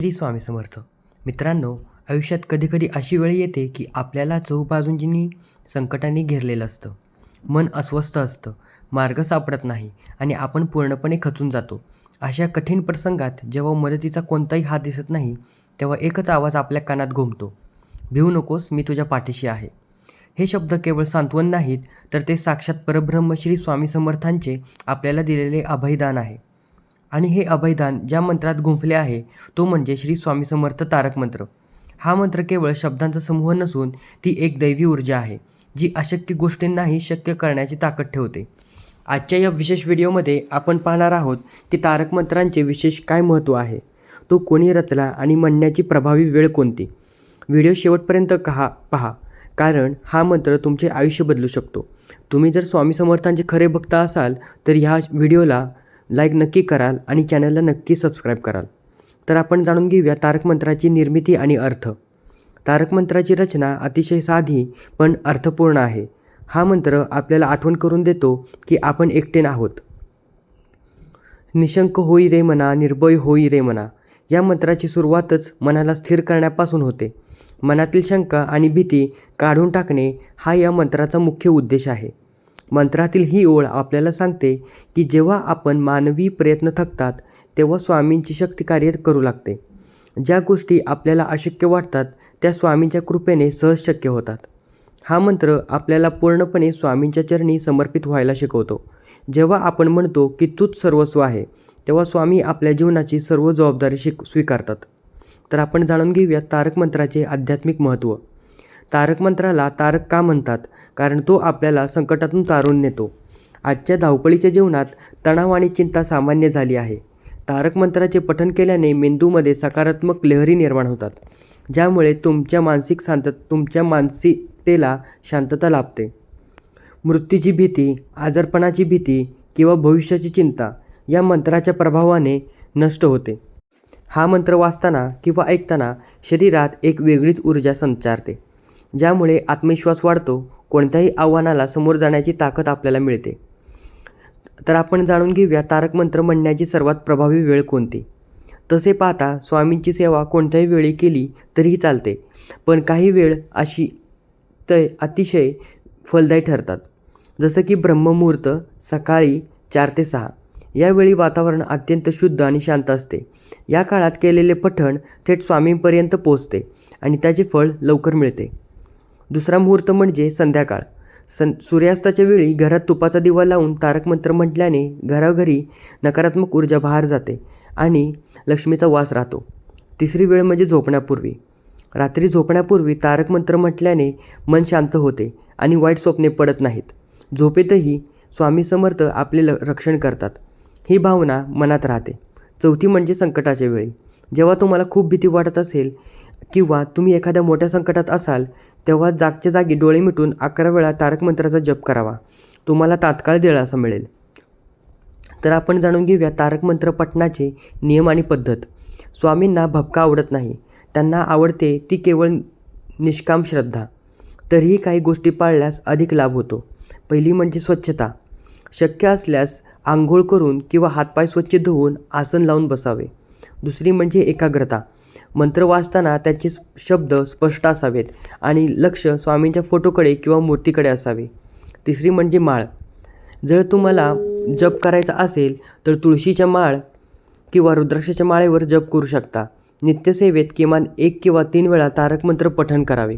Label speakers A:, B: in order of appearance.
A: श्री स्वामी समर्थ. मित्रांनो, आयुष्यात कधीकधी अशी वेळ येते की आपल्याला चहूबाजूंनी संकटांनी घेरलेलं असतं. मन अस्वस्थ असतं, मार्ग सापडत नाही आणि आपण पूर्णपणे खचून जातो. अशा कठीण प्रसंगात जेव्हा मदतीचा कोणताही हात दिसत नाही, तेव्हा एकच आवाज आपल्या कानात घुमतो, भिवू नकोस, मी तुझ्या पाठीशी आहे. हे शब्द केवळ सांत्वन नाहीत, तर ते साक्षात परब्रह्म श्री स्वामी समर्थांचे आपल्याला दिलेले अभयदान आहे. आणि हे अभयदान ज्या मंत्रात गुंफले आहे तो म्हणजे श्री स्वामी समर्थ तारक मंत्र. हा मंत्र केवळ शब्दांचा समूह नसून ती एक दैवी ऊर्जा आहे, जी अशक्य गोष्टींनाही शक्य करण्याची ताकद ठेवते. आजच्या या विशेष व्हिडिओमध्ये आपण पाहणार आहोत की तारक मंत्रांचे विशेष काय महत्त्व आहे, तो कोणी रचला आणि म्हणण्याची प्रभावी वेळ कोणती. व्हिडिओ शेवटपर्यंत पहा, कारण हा मंत्र तुमचे आयुष्य बदलू शकतो. तुम्ही जर स्वामी समर्थांचे खरे भक्त असाल तर ह्या व्हिडिओला लाईक नक्की कराल आणि चॅनलला नक्की सबस्क्राईब कराल. तर आपण जाणून घेऊया तारक मंत्राची निर्मिती आणि अर्थ. तारक मंत्राची रचना अतिशय साधी पण अर्थपूर्ण आहे. हा मंत्र आपल्याला आठवण करून देतो की आपण एकटे आहोत. निशंक होई रे मना, निर्भय होई रे मना. या मंत्राची सुरुवातच मनाला स्थिर करण्यापासून होते. मनातील शंका आणि भीती काढून टाकणे हा या मंत्राचा मुख्य उद्देश आहे. मंत्रातील ही ओळ आपल्याला सांगते की जेव्हा आपण मानवी प्रयत्न थकतात तेव्हा स्वामींची शक्ती कार्य करू लागते. ज्या गोष्टी आपल्याला अशक्य वाटतात त्या स्वामींच्या कृपेने सहज शक्य होतात. हा मंत्र आपल्याला पूर्णपणे स्वामींच्या चरणी समर्पित व्हायला शिकवतो. जेव्हा आपण म्हणतो की तूच सर्वस्व आहे, तेव्हा स्वामी आपल्या जीवनाची सर्व जबाबदारी स्वीकारतात. तर आपण जाणून घेऊया तारक मंत्राचे आध्यात्मिक महत्त्व. तारक मंत्राला तारक का म्हणतात? कारण तो आपल्याला संकटातून तारून नेतो. आजच्या धावपळीच्या जीवनात तणाव आणि चिंता सामान्य झाली आहे. तारक मंत्राचे पठण केल्याने मेंदूमध्ये सकारात्मक लहरी निर्माण होतात, ज्यामुळे तुमच्या मानसिकतेला शांतता लाभते. मृत्यूची भीती, आजारपणाची भीती किंवा भविष्याची चिंता या मंत्राच्या प्रभावाने नष्ट होते. हा मंत्र वाचताना किंवा ऐकताना शरीरात एक वेगळीच ऊर्जा संचारते, ज्यामुळे आत्मविश्वास वाढतो. कोणत्याही आव्हानाला समोर जाण्याची ताकद आपल्याला मिळते. तर आपण जाणून घेऊया तारक मंत्र म्हणण्याची सर्वात प्रभावी वेळ कोणती. तसे पाहता स्वामींची सेवा कोणत्याही वेळी केली तरीही चालते, पण काही वेळ अशी अतिशय फलदायी ठरतात. जसं की ब्रह्ममुहूर्त सकाळी 4 ते 6. यावेळी वातावरण अत्यंत शुद्ध आणि शांत असते. या काळात केलेले पठण थेट स्वामींपर्यंत पोहोचते आणि त्याचे फळ लवकर मिळते. दुसरा मुहूर्त म्हणजे संध्याकाळ. सूर्यास्ताच्या वेळी घरात तुपाचा दिवा लावून तारक मंत्र म्हटल्याने घरोघरी नकारात्मक ऊर्जा बाहेर जाते आणि लक्ष्मीचा वास राहतो. तिसरी वेळ म्हणजे झोपण्यापूर्वी. रात्री झोपण्यापूर्वी तारक मंत्र म्हटल्याने मन शांत होते आणि वाईट स्वप्ने पडत नाहीत. झोपेतही स्वामी समर्थ आपले रक्षण करतात, ही भावना मनात राहते. चौथी म्हणजे संकटाच्या वेळी. जेव्हा तुम्हाला खूप भीती वाटत असेल किंवा तुम्ही एखाद्या मोठ्या संकटात असाल, तेव्हा जागच्या जागी डोळे मिटून 11 वेळा तारक मंत्राचा जप करावा. तुम्हाला तात्काळ दिलासा मिळेल. तर आपण जाणून घेऊया तारक मंत्र पठणाचे नियम आणि पद्धत. स्वामींना भपका आवडत नाही, त्यांना आवडते ती केवळ निष्काम श्रद्धा. तरीही काही गोष्टी पाळल्यास अधिक लाभ होतो. पहिली म्हणजे स्वच्छता. शक्य असल्यास आंघोळ करून किंवा हातपाय स्वच्छ धुवून आसन लावून बसावे. दुसरी म्हणजे एकाग्रता. मंत्र वाचताना त्याचे शब्द स्पष्ट असावेत आणि लक्ष स्वामींच्या फोटोकडे किंवा मूर्तीकडे असावे. तिसरी म्हणजे माळ. जर तुम्हाला जप करायचा असेल तर तुळशीच्या माळ किंवा रुद्राक्षाच्या माळेवर जप करू शकता. नित्यसेवेत किमान 1 किंवा 3 वेळा तारक मंत्र पठण करावे.